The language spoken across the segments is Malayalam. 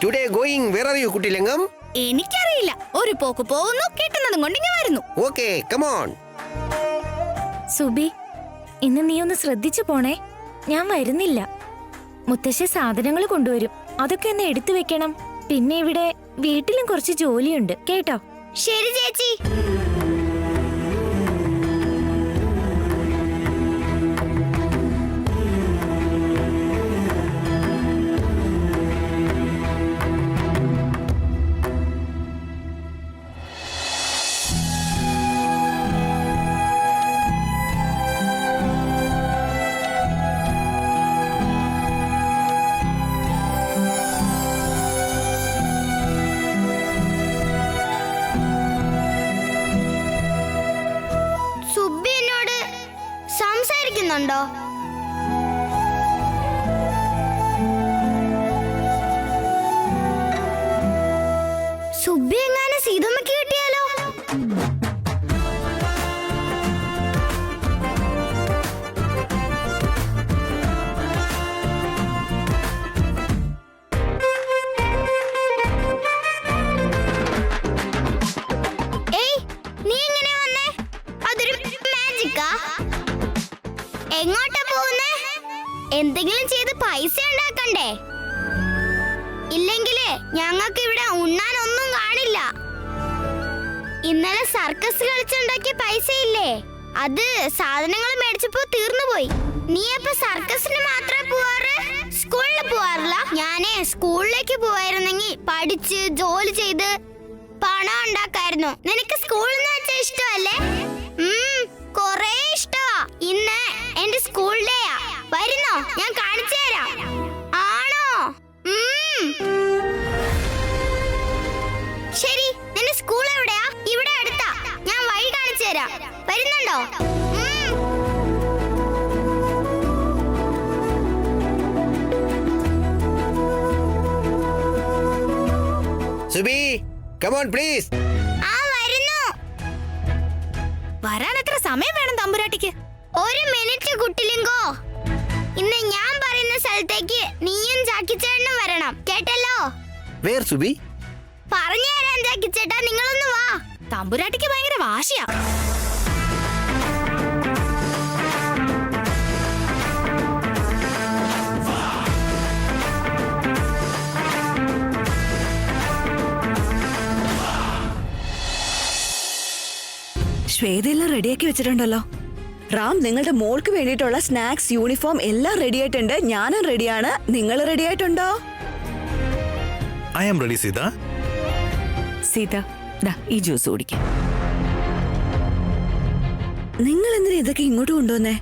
Today going where are you കുട്ടിലിംഗം? എനിക്കറിയില്ല. ഒരു പോക്ക് പോകുന്നു, കിട്ടുന്നതും കൊണ്ട് ഇങ്ങ് വരുന്നു. Okay, come on. സുബി, ഇന്ന് നീ ഒന്ന് ശ്രദ്ധിച്ചു പോണേ. ഞാൻ വരുന്നില്ല. മുത്തശ്ശി സാധനങ്ങൾ കൊണ്ടുവരും, അതൊക്കെ ഒന്ന് എടുത്തു വെക്കണം. പിന്നെ ഇവിടെ വീട്ടിലും കുറച്ച് ജോലിയുണ്ട് കേട്ടോ. ശരി ചേച്ചി. സംസാരിക്കുന്നുണ്ടോ? സുബ്ബി എങ്ങനെ സീതമ്മക്ക് കിട്ടിയാലോ? ഏയ്, നീ എങ്ങനെ വന്നേ? അതൊരു മാജിക്കാ? എങ്ങോട്ടാ പോകുന്നേ? എന്തെങ്കിലും ചെയ്ത് പൈസ ഉണ്ടാക്കണ്ടേ? ഇല്ലെങ്കില് ഞങ്ങൾക്ക് ഇവിടെ ഉണ്ണാനൊന്നും കാണില്ല. ഇന്നലെ സർക്കസ് കളിച്ചുണ്ടാക്കിയ പൈസ ഇല്ലേ, അത് സാധനങ്ങൾ മേടിച്ചപ്പോ തീർന്നുപോയി. നീ അപ്പൊ സർക്കസിന് മാത്രമേ പോവാറ്, സ്കൂളിൽ പോവാറില്ല? ഞാനേ സ്കൂളിലേക്ക് പോവായിരുന്നെങ്കിൽ പഠിച്ച് ജോലി ചെയ്ത് പണം ഉണ്ടാക്കായിരുന്നു. നിനക്ക് സ്കൂളിൽ നിന്ന് വെച്ചാൽ ഇഷ്ടമല്ലേ? കൊറേ ഇഷ്ടമാ. ഇന്ന് എന്റെ സ്കൂൾ ഡേയാ. വരുന്നോ? ഞാൻ കാണിച്ചു തരാം. ആണോ? ശരി, നിന്റെ സ്കൂൾ എവിടെയാ? ഇവിടെ അടുത്താ. ഞാൻ വഴി കാണിച്ചു തരാം. വരുന്നുണ്ടോ? Subi, come on please. വരാൻ എത്ര സമയം വേണം തമ്പുരാട്ടിക്ക്? ഒരു മിനിറ്റ് കുട്ടിലിംഗോ. ഇന്ന് ഞാൻ പറയുന്ന സ്ഥലത്തേക്ക് നീയും ജാക്കിച്ചേട്ടനും വരണം, കേട്ടല്ലോ? വേർ സുബി? പറഞ്ഞു തരാൻ ജാക്കിച്ചേട്ടാ, നിങ്ങളൊന്ന് വാ. തമ്പുരാട്ടിക്ക് ഭയങ്കര വാശിയാ. ശ്വേതയെല്ലാം റെഡിയാക്കി വെച്ചിട്ടുണ്ടല്ലോ. റാം, നിങ്ങളുടെ മോൾക്ക് വേണ്ടിയിട്ടുള്ള സ്നാക്സ്, യൂണിഫോം എല്ലാം റെഡി ആയിട്ടുണ്ട്. ഞാനും റെഡിയാണ്. നിങ്ങൾ റെഡി ആയിട്ടുണ്ടോ? I am ready Sita. Sita, ദാ ഈ ജ്യൂസ് കുടിക്കാം. നിങ്ങൾ എന്തിനാ ഇതൊക്കെ ഇങ്ങോട്ട് കൊണ്ടുവന്നേ?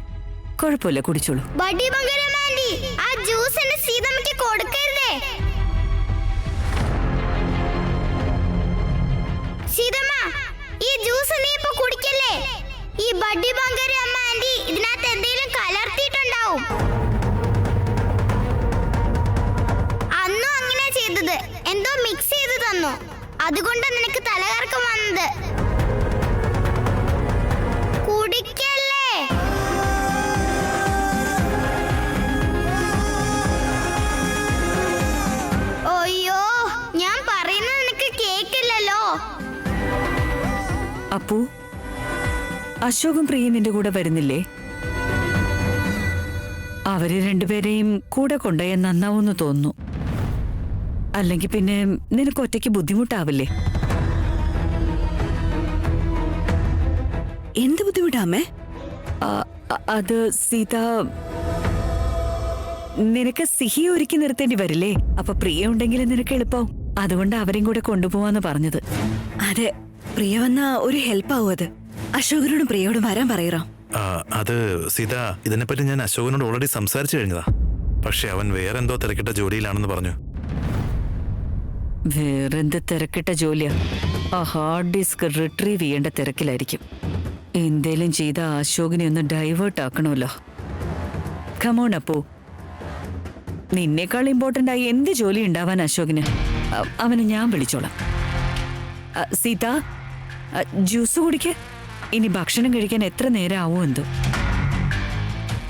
കുഴപ്പമില്ല, കുടിച്ചോളൂ. ബഡി ബംഗരം ആന്റി, ആ ജ്യൂസ് എന്നെ സീതമ്മയ്ക്ക് കൊടുക്കരുതേ. സീതമ്മ, ഈ ജ്യൂസ് നീ ഇപ്പൊ കുടിക്കല്ലേ? ഈ ബഡി ബംഗരം അമ്മ ആന്റി ഇതിനകത്ത് എന്തെങ്കിലും കലർത്തിയിട്ടുണ്ടാവും. അന്നും അങ്ങനെ ചെയ്തത്, എന്തോ മിക്സ് ചെയ്ത് തന്നു. അതുകൊണ്ട് നിനക്ക് തലകറക്കം വന്നത്. കുടിക്കല്ലേ? അയ്യോ, ഞാൻ പറയുന്നത് നിനക്ക് കേക്കില്ലല്ലോ. അപ്പു, അശോകും പ്രിയ നിന്റെ കൂടെ വരുന്നില്ലേ? അവര് രണ്ടുപേരെയും കൂടെ കൊണ്ടുപോയ നന്നാവൂന്ന് തോന്നുന്നു. അല്ലെങ്കിൽ പിന്നെ നിനക്ക് ഒറ്റയ്ക്ക് ബുദ്ധിമുട്ടാവില്ലേ? എന്ത് ബുദ്ധിമുട്ടാമേ? അത് സീത, നിനക്ക് സിഹി ഒരുക്കി നിർത്തേണ്ടി വരില്ലേ? അപ്പൊ പ്രിയ ഉണ്ടെങ്കിൽ നിനക്ക് എളുപ്പമാവും. അതുകൊണ്ട് അവരെയും കൂടെ കൊണ്ടുപോവാന്ന് പറഞ്ഞത്. അതെ, പ്രിയ വന്ന ഒരു ഹെൽപ്പ് ആവും. അത് അശോകനോടും പ്രിയോടും വരാൻ പറയറാം. അത് സീത, ഇതിനെപ്പറ്റി ഞാൻ അശോകനോട് ഓൾറെഡി സംസാരിച്ചു കഴിഞ്ഞതാ. പക്ഷെ അവൻ വേറെന്തോ തിരക്കിട്ട ജോലിയിലാണെന്ന് പറഞ്ഞു. വേറെന്ത് തിരക്കിട്ട ജോലിയാ? ആ ഹാർഡ് ഡിസ്ക് റിട്രീവ് ചെയ്യേണ്ട തിരക്കിലായിരിക്കും. എന്തേലും ചെയ്ത അശോകിനെ ഒന്ന് ഡൈവേർട്ട് ആക്കണമല്ലോ. കമോൺ അപ്പു, നിന്നേക്കാൾ ഇമ്പോർട്ടന്റ് ആയി എന്ത് ജോലി ഉണ്ടാവാൻ അശോകിന്? അവനെ ഞാൻ വിളിച്ചോളാം. സീത, ജ്യൂസ് കുടിക്ക്. ഇനി ഭക്ഷണം കഴിക്കാൻ എത്ര നേരം ആവോ എന്തോ.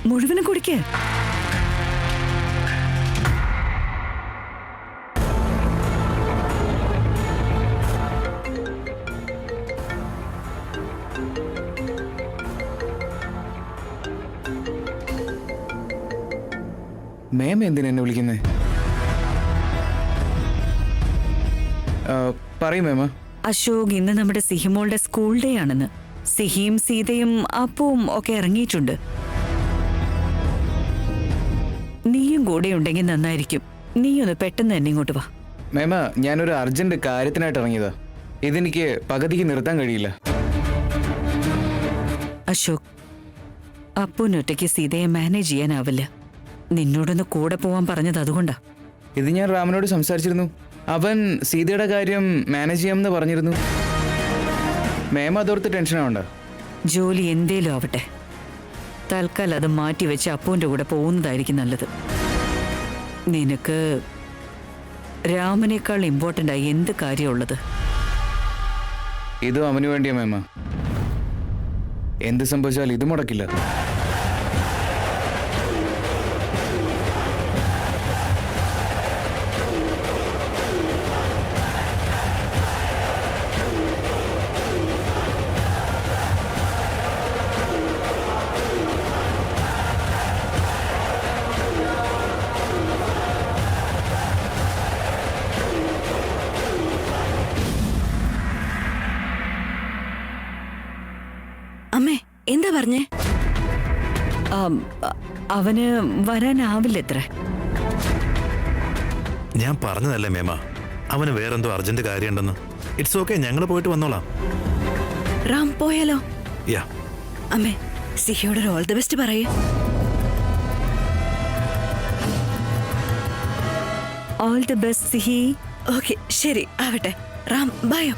മുഴുവനും കുടിക്ക്. മേം എന്തിനാ എന്നെ വിളിക്കുന്നേ? പറയും മേമ. അശോക്, ഇന്ന് നമ്മുടെ സിഹിമോളുടെ സ്കൂൾ ഡേ ആണെന്ന്. സിഹിയും സീതയും അപ്പവും ഒക്കെ ഇറങ്ങിയിട്ടുണ്ട്. നീയും കൂടെ ഉണ്ടെങ്കിൽ നന്നായിരിക്കും. നീയൊന്ന് പെട്ടെന്ന് തന്നെ ഇങ്ങോട്ട് വാ. മേമ, ഞാനൊരു അർജന്റ് കാര്യത്തിനായിട്ട് ഇറങ്ങിയതാ. ഇതെനിക്ക് പകുതിക്ക് നിർത്താൻ കഴിയില്ല. അശോക്, അപ്പൂനൊറ്റയ്ക്ക് സീതയെ മാനേജ് ചെയ്യാനാവില്ല. നിന്നോടൊന്ന് കൂടെ പോവാൻ പറഞ്ഞത് അതുകൊണ്ടാ. ഇത് ഞാൻ റാമിനോട് സംസാരിച്ചിരുന്നു. അവൻ സീതയുടെ കാര്യം മാനേജ് ചെയ്യാമെന്ന് പറഞ്ഞിരുന്നു. മേമ അതോർത്ത് ടെൻഷൻ ആവണ്ട. ജോലി എന്തേലും ആവട്ടെ, തൽക്കാലം അത് മാറ്റിവെച്ച് അപ്പൂന്റെ കൂടെ പോകുന്നതായിരിക്കും നല്ലത്. നിനക്ക് രാമനേക്കാൾ ഇമ്പോർട്ടൻ്റ് ആയി എന്ത് കാര്യമുള്ളത്? ഇതും അവന് വേണ്ടിയാ മേമ. എന്ത് സംഭവിച്ചാൽ ഇത് മുടക്കില്ല. അമ്മേ, എന്താ പറഞ്ഞേ? അവന് വരാനാവില്ലത്രേ. ഞാൻ പറഞ്ഞതല്ലേ മേമ, അവന് വേറെന്തോ അർജന്റ് കാര്യമുണ്ടെന്ന്. ഇറ്റ്സ് ഓക്കെ, ഞങ്ങൾ പോയിട്ട് വന്നോളാം. റാം പോയാലോ? യാ. അമ്മേ, സിഹിയോട് ഓൾ ദി ബെസ്റ്റ് പറയേ. All the best Sihi. Okay, ശരി ആവട്ടെ. റാം ബയോ.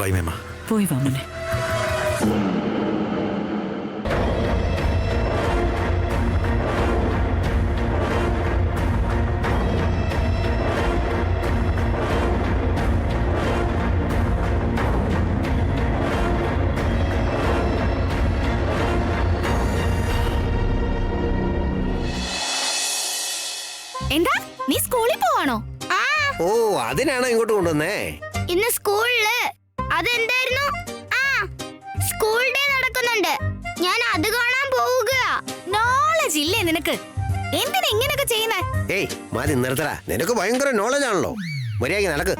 ബൈ മേമ. പോയി വാ മോനെ. എന്താ, നീ സ്കൂളിൽ പോവാണോ? ആ, ഓ, അതിനാണോ ഇങ്ങോട്ട് കൊണ്ടുവന്നേ? ഇന്ന് സ്കൂളില് അതെന്തായിരുന്നു? ആ, സ്കൂൾ ഡേ നടക്കുന്നുണ്ട്. ഞാൻ അത് കാണാൻ പോവുക. നോളജ് ഇല്ലേ നിനക്ക്? എന്തിനാ ഇങ്ങനെയൊക്കെ ചെയ്യുന്നേ? ഏയ് മതി, നിർത്തടാ. നിനക്ക് ഭയങ്കര നോളജ് ആണല്ലോ. മര്യാദയ്ക്ക് നടക്ക്.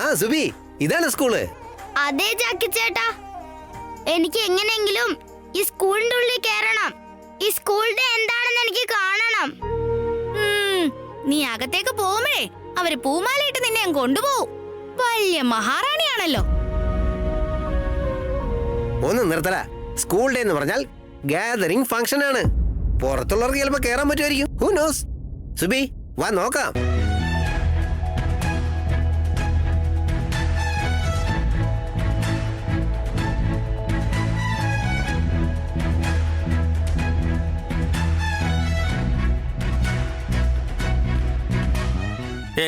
ആ സുബി, ഇതാണ് സ്കൂള്. അതെ ജാക്കി ചേട്ടാ, എനിക്ക് എങ്ങനെയെങ്കിലും ഈ സ്കൂളിന്റെ ഉള്ളിൽ കയറണം. ഈ സ്കൂൾ ഡേ എന്താണെന്ന് എനിക്ക് കാണണം. നീ അകത്തേക്ക് പോകുമ്പോഴേ അവര് പൂമാലയിട്ട് നിന്നെ ഞാൻ കൊണ്ടുപോകും. വലിയ മഹാറാണിയാണല്ലോ. ഒന്ന് നിർത്തടാ. സ്കൂൾ ഡേ എന്ന് പറഞ്ഞാൽ ഗാദറിംഗ് ഫംഗ്ഷൻ ആണ്. പുറത്തുള്ളവർക്ക് ചിലപ്പോ കയറാൻ പറ്റുമായിരിക്കും. Who knows? സുബി, വാ നോക്കാം.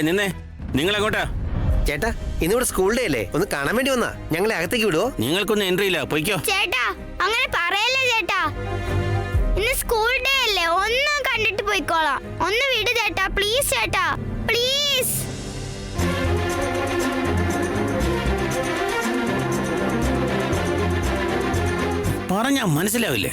നിന്നെ, നിങ്ങൾ എങ്ങോട്ടാ? ചേട്ടാ, ഇന്നിവിടെ സ്കൂൾ ഡേ അല്ലേ, ഒന്ന് കാണാൻ വേണ്ടി വന്നാ. ഞങ്ങളെ അകത്തേക്ക് വിടുവോ? നിങ്ങൾക്കൊന്നും എൻട്രി ഇല്ല, പൊയ്ക്കോ. ചേട്ടാ, അങ്ങനെ പറയല്ലേ ചേട്ടാ. ഇന്ന് സ്കൂൾ ഡേ അല്ലേ, ഒന്നും കണ്ടിട്ട് പോയിക്കോളാം. ഒന്ന് വിട് ചേട്ടാ, പ്ലീസ് ചേട്ടാ, പ്ലീസ്. പറഞ്ഞാ മനസ്സിലാവില്ലേ?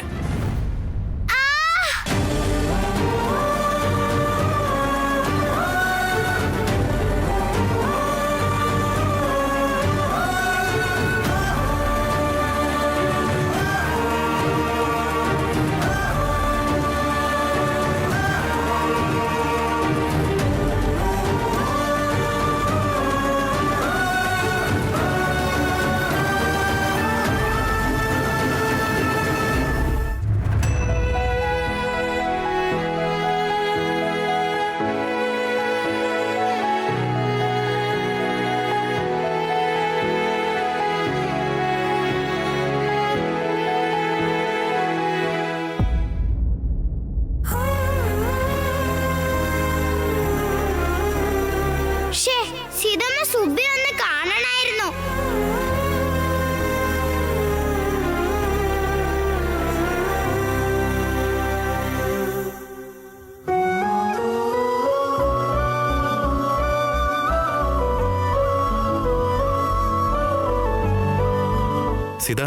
സീത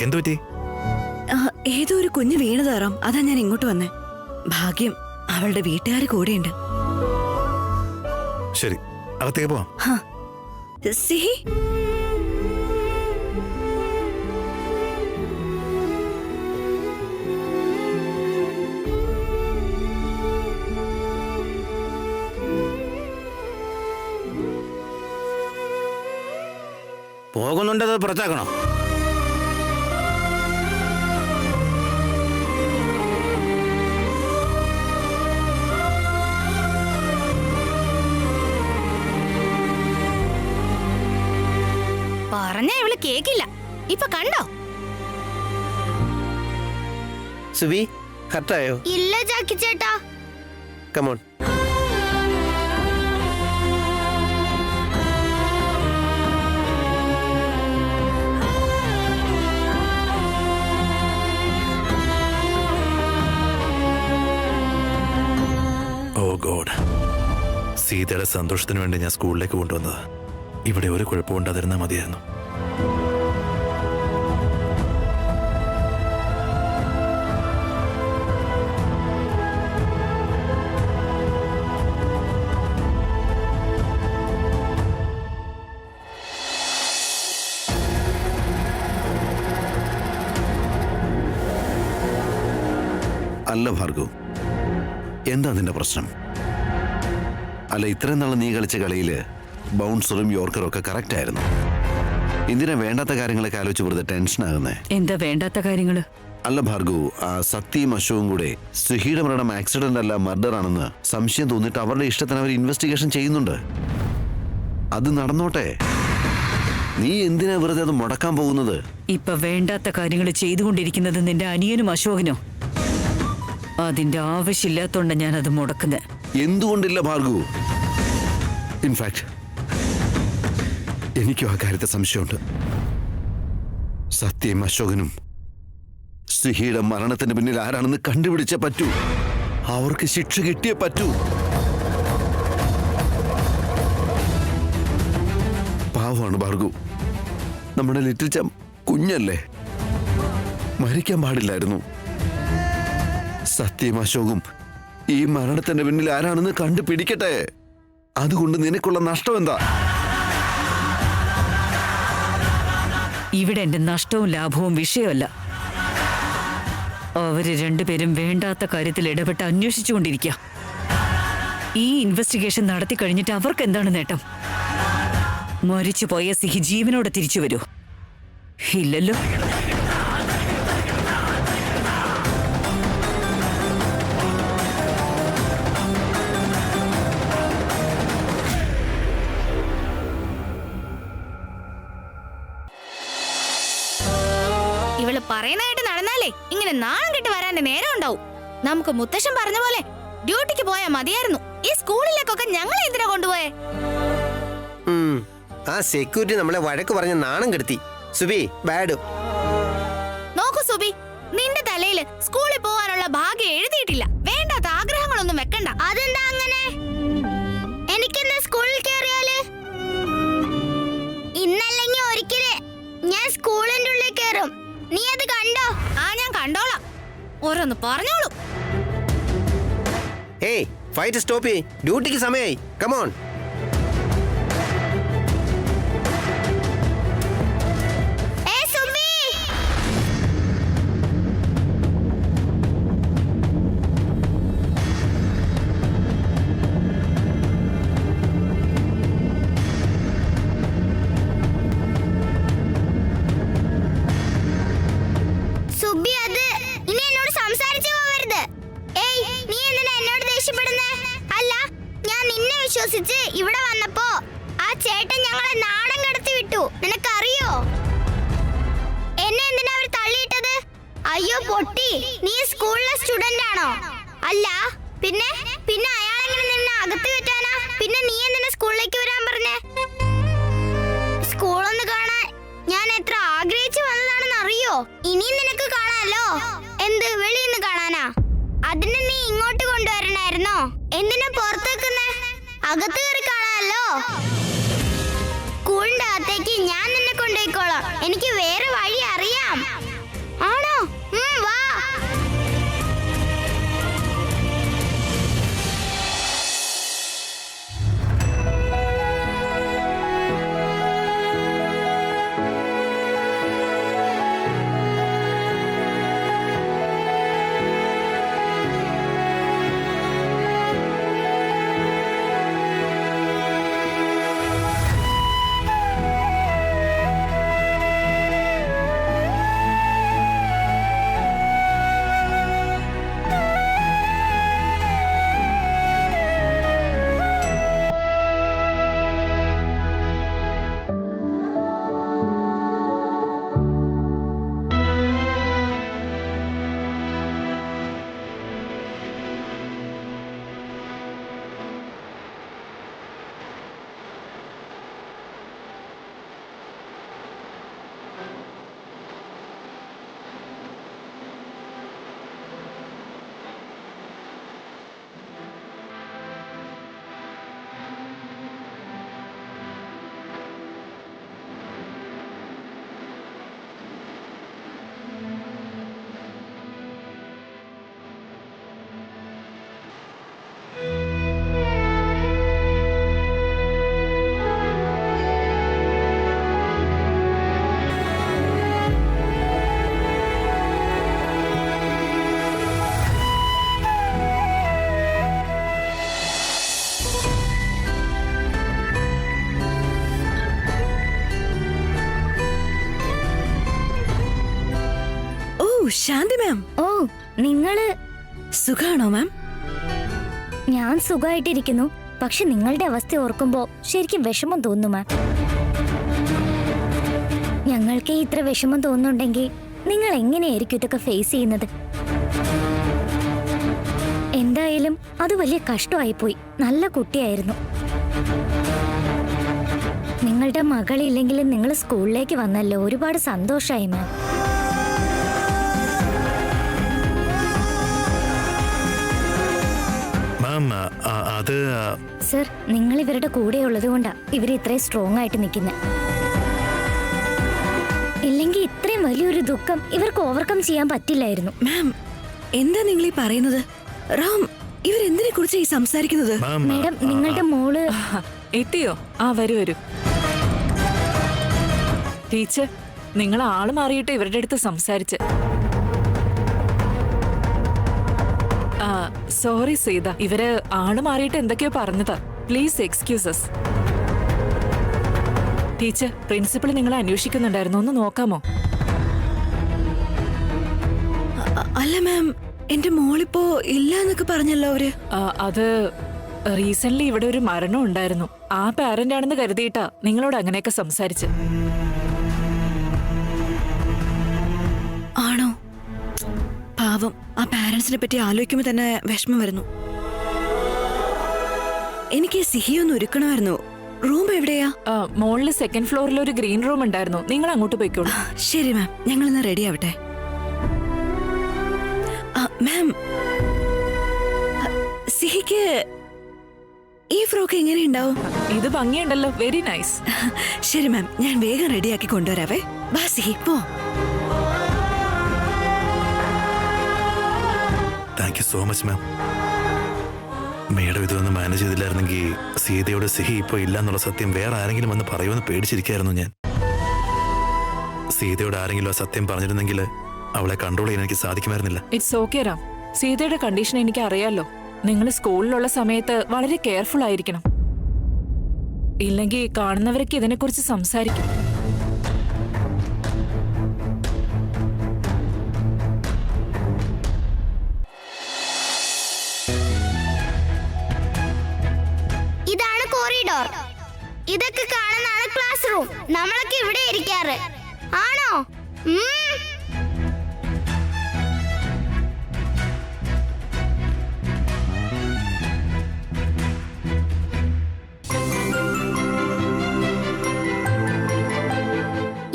എന്തു പറ്റി? ഏതോ ഒരു കുഞ്ഞ് വീണതാറാം, അതാ ഞാൻ ഇങ്ങോട്ട് വന്നേ. ഭാഗ്യം അവളുടെ വീട്ടുകാർ കൂടെയുണ്ട്. ശരി, അകത്തേക്ക് പോവാം. സിഹി, പോകുന്നുണ്ടത് പുറത്താക്കണോ? പറഞ്ഞ ഇവള് കേക്കില്ല. ഇപ്പൊ കണ്ടോ? സുബി ഹർട്ടായോ? ഇല്ല ജാക്കി ചേട്ടാ. കമോൺ. ഓ ഗോഡ്, സീതയുടെ സന്തോഷത്തിന് വേണ്ടി ഞാൻ സ്കൂളിലേക്ക് കൊണ്ടുവന്നത്. ഇവിടെ ഒരു കുഴപ്പമുണ്ടാതിരുന്നാൽ മതിയായിരുന്നു. അല്ല ഭാർഗവ്, എന്താ നിന്റെ പ്രശ്നം? അല്ല, ഇത്രയും നാളെ നീ കളിച്ച കളിയില് ബൗൺസറും യോർക്കറും ഒക്കെ കറക്റ്റ് ആയിരുന്നു. എന്തിനാ വേണ്ടാത്ത കാര്യങ്ങളൊക്കെ ആലോചിച്ച് വെറുതെ ടെൻഷൻ ആകുന്നേ? എന്താ വേണ്ടാത്ത കാര്യങ്ങള്? അല്ല ഭാർഗവ്, ആ സത്യയും അശോകും കൂടെ സുഹിയുടെ മരണം ആക്സിഡന്റ് അല്ല മർഡർ ആണെന്ന് സംശയം തോന്നിയിട്ട് അവരുടെ ഇഷ്ടത്തിന് അവർ ഇൻവെസ്റ്റിഗേഷൻ ചെയ്യുന്നുണ്ട്. അത് നടന്നോട്ടെ. നീ എന്തിനാ വെറുതെ അത് മുടക്കാൻ പോകുന്നത്? ഇപ്പൊ വേണ്ടാത്ത കാര്യങ്ങൾ ചെയ്തുകൊണ്ടിരിക്കുന്നത് നിന്റെ അനിയനും അശോകനോ? അതിന്റെ ആവശ്യമില്ലാത്തോണ്ട ഞാൻ അത് മുടക്കുന്നത്. എന്തുകൊണ്ടില്ല ഭാർഗവ്? ഇൻഫാക്ട് എനിക്കും ആ കാര്യത്തെ സംശയമുണ്ട്. സത്യയും അശോകനും സുഹിയുടെ മരണത്തിന് പിന്നിൽ ആരാണെന്ന് കണ്ടുപിടിച്ചേ പറ്റൂ. അവർക്ക് ശിക്ഷ കിട്ടിയേ പറ്റൂ. പാവമാണ് ഭാർഗവ്. നമ്മുടെ ലിറ്റിൽ ചാം കുഞ്ഞല്ലേ, മരിക്കാൻ പാടില്ലായിരുന്നു. സത്യയും അശോകും ഈ മരണത്തിന്റെ പിന്നിൽ ആരാണെന്ന് കണ്ടുപിടിക്കട്ടെ. അതുകൊണ്ട് നിനക്കുള്ള നഷ്ടം എന്താ? ഇവിടെ എന്റെ നഷ്ടവും ലാഭവും വിഷയമല്ല. അവര് രണ്ടുപേരും വേണ്ടാത്ത കാര്യത്തിൽ ഇടപെട്ട് അന്വേഷിച്ചുകൊണ്ടിരിക്കുക. ഈ ഇൻവെസ്റ്റിഗേഷൻ നടത്തി കഴിഞ്ഞിട്ട് അവർക്ക് എന്താണ് നേട്ടം? മരിച്ചുപോയ സിഹി ജീവനോടെ തിരിച്ചു വരൂ? ഇല്ലല്ലോ. ഇവള് പറയുന്നതായിട്ട് നടന്നാലേ ഇങ്ങനെ നാണം കെട്ട് വരാന്റെ നേരം ഉണ്ടാവും. നമുക്ക് മുത്തശ്ശൻ പറഞ്ഞ പോലെ ഡ്യൂട്ടിക്ക് പോയാ മതിയായിരുന്നു. ഈ സ്കൂളിലേക്കൊക്കെ ഞങ്ങൾ എന്തിനാ കൊണ്ടുപോയേ? ആ സെക്യൂരിറ്റി നമ്മളെ വഴക്ക് പറഞ്ഞ് നാണം കെടുത്തി. സുബി ബാഡ്. നോക്കൂ സുബി, നിന്റെ തലയില് സ്കൂളിൽ പോവാനുള്ള ഭാഗ്യം എഴുതിയിട്ടില്ല. വേണ്ടാത്ത ആഗ്രഹങ്ങളൊന്നും വെക്കണ്ട. അതെന്താ അങ്ങനെ? എനിക്കെന്താ സ്കൂളിൽ കയറിയാല്? ഇന്നല്ലെങ്കിൽ ഒരിക്കല് ഞാൻ സ്കൂളിന്റെ ഉള്ളിൽ കയറും. നീ അത് കണ്ടോ? ആ, ഞാൻ കണ്ടോളാം. ഓരോന്ന് പറഞ്ഞോളൂ. ഏയ്, ഫൈറ്റ് സ്റ്റോപ്പ് ചെയ്യ്. ഡ്യൂട്ടിക്ക് സമയമായി. കമോൺ. സുബി, അത് ഇനി എന്നോട് സംസാരിച്ചു പോവരുത്. ഏയ്, നീ എന്തിനാ എന്നോട് ദേഷ്യപ്പെടുന്നേ? അല്ല, ഞാൻ നിന്നെ വിശ്വസിച്ച് ഇവിടെ വന്നപ്പോ ആ ചേട്ടൻ ഞങ്ങളെ നാണം കടത്തി വിട്ടു. നിനക്കറിയോ എന്നെ എന്തിനാ അവർ തള്ളിയിട്ടത്? അയ്യോ പൊട്ടി, നീ സ്കൂളിലെ സ്റ്റുഡന്റ് ആണോ? അല്ല, പിന്നെ പിന്നെ അയാളെങ്ങനെ നിന്നെ അകത്ത് കയറ്റാനാ? പിന്നെ നീ എന്തിനാ സ്കൂളിലേക്ക് വരാൻ പറഞ്ഞേ? സ്കൂളൊന്ന് കാണാൻ ഞാൻ എത്ര ആഗ്രഹിച്ചു വന്നതാണെന്ന് അറിയോ? ഇനിയും നിനക്ക് കാണാലോ. എന്ത് വെളിയിൽ നിന്ന് കാണാനാ? അതിന് നീ ഇങ്ങോട്ട് കൊണ്ടുവരണായിരുന്നോ? എന്തിനാ പുറത്ത് വെക്കുന്നേ? അകത്ത് കയറി കാണാമല്ലോ. സ്കൂളിന്റെ അകത്തേക്ക് ഞാൻ നിന്നെ കൊണ്ടുപോയിക്കോളാം. എനിക്ക് വേറെ വഴി അറിയാം. ആണോ? വാ. ശാന്തി മാം. ഓ, നിങ്ങള് സുഖാണോ മാം? ഞാൻ സുഖമായിട്ടിരിക്കുന്നു. പക്ഷെ നിങ്ങളുടെ അവസ്ഥ ഓർക്കുമ്പോ ശരിക്കും വിഷമം തോന്നുന്നു മാം. ഞങ്ങൾക്ക് ഇത്ര വിഷമം തോന്നുന്നുണ്ടെങ്കിൽ നിങ്ങൾ എങ്ങനെയായിരിക്കും ഇതൊക്കെ ഫേസ് ചെയ്യുന്നത്? എന്തായാലും അത് വലിയ കഷ്ടമായിപ്പോയി. നല്ല കുട്ടിയായിരുന്നു. നിങ്ങളുടെ മകളില്ലെങ്കിലും നിങ്ങൾ സ്കൂളിലേക്ക് വന്നല്ലോ. ഒരുപാട് സന്തോഷമായി മാം. അത് സർ, നിങ്ങൾ ഇവരുടെ കൂടെ ഉള്ളത് കൊണ്ടാ ഇവർ ഇത്രയും സ്ട്രോങ് ആയിട്ട് നിൽക്കുന്നത്. ഇല്ലെങ്കിൽ ഇത്രയും വലിയൊരു ദുഃഖം ഇവർക്ക് ഓവർകം ചെയ്യാൻ പറ്റില്ലായിരുന്നു. മാം, എന്താ നിങ്ങൾ ഈ പറയുന്നത്? റാം, ഇവരെന്തിനെ കുറിച്ച് ഈ സംസാരിക്കുന്നത്? മാഡം, നിങ്ങളുടെ മോള് എത്തിയോ? വരൂ വരൂ. ടീച്ചർ, നിങ്ങൾ ആള് മാറിയിട്ട് ഇവരുടെ അടുത്ത് സംസാരിച്ച്. സോറി സീത, ഇവര് ആള് മാറിയിട്ട് എന്തൊക്കെയോ പറഞ്ഞതാ. Please excuses. ടീച്ചർ, പ്രിൻസിപ്പൾ നിങ്ങളെ അന്വേഷിക്കുന്നുണ്ടായിരുന്നു. ഒന്ന് നോക്കാമോ? അല്ല മാം, എന്റെ മോളിപ്പോ ഇല്ല എന്നൊക്കെ പറഞ്ഞല്ലോ അവര്. അത് റീസെന്റ് ഇവിടെ ഒരു മരണം ഉണ്ടായിരുന്നു. ആ പാരന്റ് ആണെന്ന് കരുതിയിട്ടാ നിങ്ങളോട് അങ്ങനെയൊക്കെ സംസാരിച്ച്. ആണോ? പാവം, ആ പാരന്റ്സിനെ പറ്റി ആലോചിക്കുമ്പോ തന്നെ വിഷമം വരുന്നു. എനിക്ക് സിഹിയൊന്ന് ഒരുക്കണമായിരുന്നു. റൂം എവിടെയാ? മോളില് സെക്കൻഡ് ഫ്ലോറിൽ ഒരു ഗ്രീൻ റൂം ഉണ്ടായിരുന്നു. നിങ്ങൾ അങ്ങോട്ട് പോയിക്കോളൂ. ശരി മാം, ഞങ്ങൾ ഇന്ന് റെഡി ആവട്ടെ. മാം, സിഹിക്ക് ഈ ഫ്രോക്ക് എങ്ങനെയുണ്ടാവും? ഇത് ഭംഗിയുണ്ടല്ലോ. Very nice. ശരി മാം, ഞാൻ വേഗം റെഡിയാക്കി കൊണ്ടുവരാവേ. വാ സിഹി, പോ. Thank you so much ma'am. Madam ഇതൊന്നും മാനേജ് ചെയ്തില്ലായിരുന്നെങ്കിൽ സീതയോട് സിഹി ഇപ്പോൾ ഇല്ല എന്നുള്ള സത്യം വേറെ ആരെങ്കിലും വന്ന് പറയുമെന്ന് പേടിച്ചിരിക്കായിരുന്നു ഞാൻ. സീതയോട് ആരെങ്കിലും ആ സത്യം പറഞ്ഞിരുന്നെങ്കിൽ അവളെ കൺട്രോൾ ചെയ്യാൻ എനിക്ക് സാധിക്കുമായിരുന്നില്ല. It's okay Ram. സീതയുടെ കണ്ടീഷൻ എനിക്ക് അറിയാലോ. നിങ്ങൾ സ്കൂളിലുള്ള സമയത്ത് വളരെ കെയർഫുൾ ആയിരിക്കണം. ഇല്ലെങ്കിൽ കാണുന്നവരൊക്കെ ഇതിനെക്കുറിച്ച് സംസാരിക്കും. ഇതാണ് കോറിഡോർ. ഇതൊക്കെ കാണുന്നതാണ് ക്ലാസ് റൂം. നമ്മളൊക്കെ ഇവിടെ ഇരിക്കാറ്. ആണോ?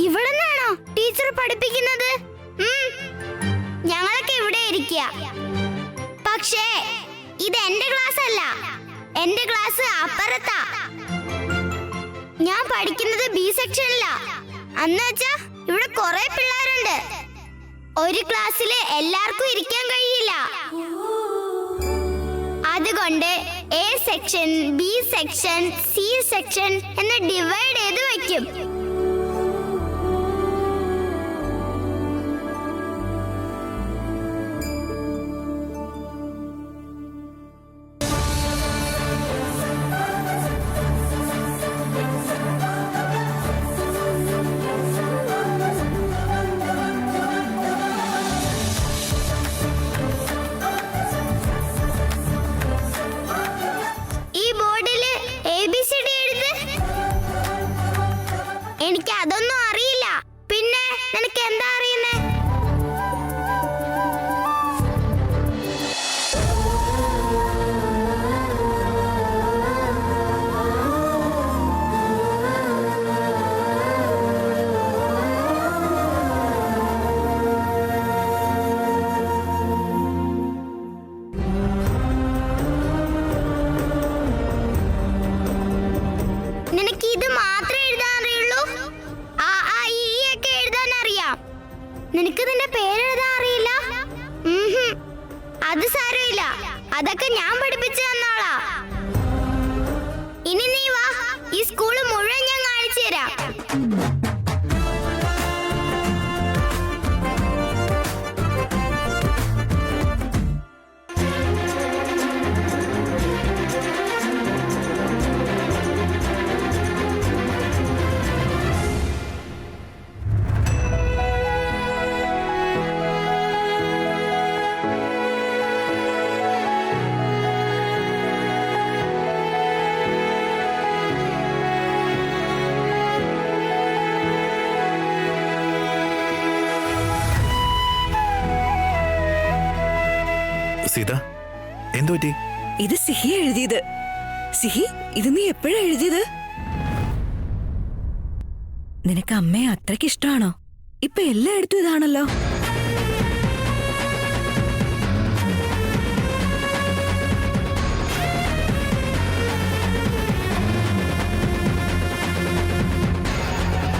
ഇവിടുന്നാണോ ടീച്ചർ പഠിപ്പിക്കുന്നത്? ഞങ്ങളൊക്കെ ഇവിടെ ഇരിക്കുക. പക്ഷേ ഇത് എന്റെ ക്ലാസ് അല്ല. എന്റെ ക്ലാസ് അപ്പുറത്താ. ഞാൻ പഠിക്കുന്നത് ബി സെക്ഷനിലാ. അന്നുവെച്ചാ ഇവിടെ കുറെ പിള്ളേരുണ്ട്. ഒരു ക്ലാസ്സില് എല്ലാവർക്കും ഇരിക്കാൻ കഴിയില്ല. അതുകൊണ്ട് A section, B section, C section എന്ന് ഡിവൈഡ് ചെയ്ത് വെക്കും. എനിക്ക് അതൊന്നും അറിയില്ല. പിന്നെ നിനക്ക് എന്താ അറിയുന്നേ? നിനക്ക് ഇത് മാത്രമേ എഴുതാൻ അറിയുള്ളൂ? ആ ആ ഈ ഒക്കെ എഴുതാൻ അറിയാം. നിനക്ക് നിന്റെ പേരെഴുതാൻ അറിയില്ല? അത് സാരമില്ല, അതൊക്കെ ഞാൻ പഠിപ്പിച്ചു തന്നോളാ. ഇനി നീ വാ, ഈ സ്കൂള് മുഴുവൻ ഞാൻ കാണിച്ചു തരാം. സീത, എന്തു പറ്റി? ഇത് സിഹി എഴുതിയത്. സിഹി, ഇത് നീ എപ്പോഴാ എഴുതിയത്? നിനക്ക് അമ്മയെ അത്രയ്ക്ക് ഇഷ്ടമാണോ? ഇപ്പൊ എല്ലായിടത്തും ഇതാണല്ലോ.